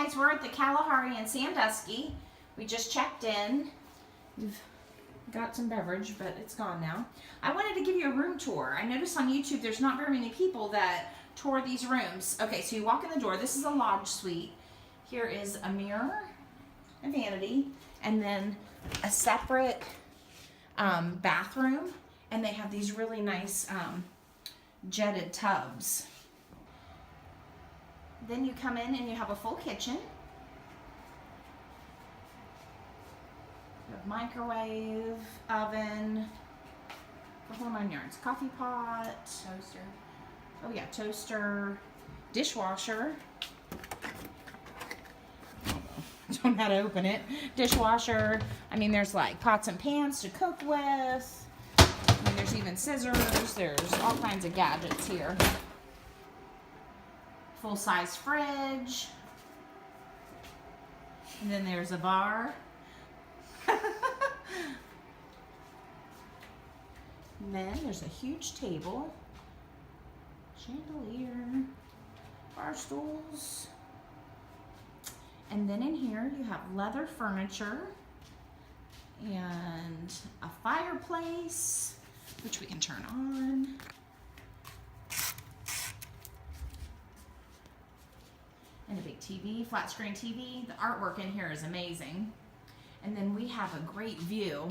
guys, we're at the Kalahari in Sandusky. We just checked in. We've got some beverage, but it's gone now. I wanted to give you a room tour. I noticed on YouTube there's not very many people that tour these rooms. Okay, so you walk in the door. This is a lodge suite. Here is a mirror, a vanity, and then a separate bathroom. And they have these really nice jetted tubs. Then you come in and you have a full kitchen. You have microwave, oven, the whole 9 yards. Coffee pot. Toaster. Oh yeah, toaster. Dishwasher. Don't know how to open it. Dishwasher. I mean, there's like pots and pans to cook with. I mean, there's even scissors. There's all kinds of gadgets here. Full-size fridge. And then there's a bar. And then there's a huge table. Chandelier. Bar stools. And then in here you have leather furniture. And a fireplace, which we can turn on. And a big TV, flat screen TV. The artwork in here is amazing. And then we have a great view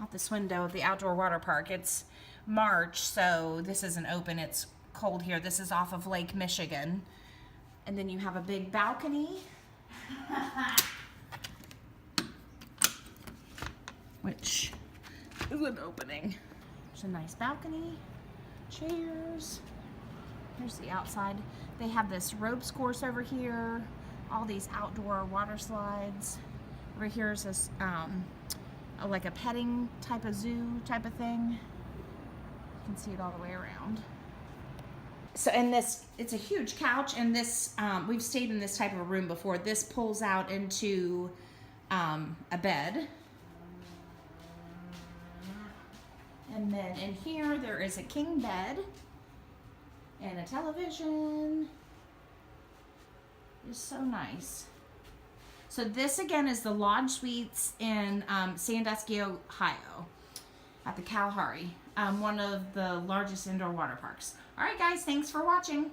out this window of the outdoor water park. It's March, so this isn't open. It's cold here. This is off of Lake Michigan. And then you have a big balcony. Which isn't opening. There's a nice balcony, chairs. Here's the outside. They have this ropes course over here, all these outdoor water slides. Over here is this, like a petting type of zoo type of thing. You can see it all the way around. So, and this, it's a huge couch, and this, we've stayed in this type of a room before. This pulls out into a bed. And then in here, there is a king bed and a television. It's so nice. So this again is the Lodge Suites in Sandusky, Ohio at the Kalahari, one of the largest indoor water parks. All right, guys, thanks for watching.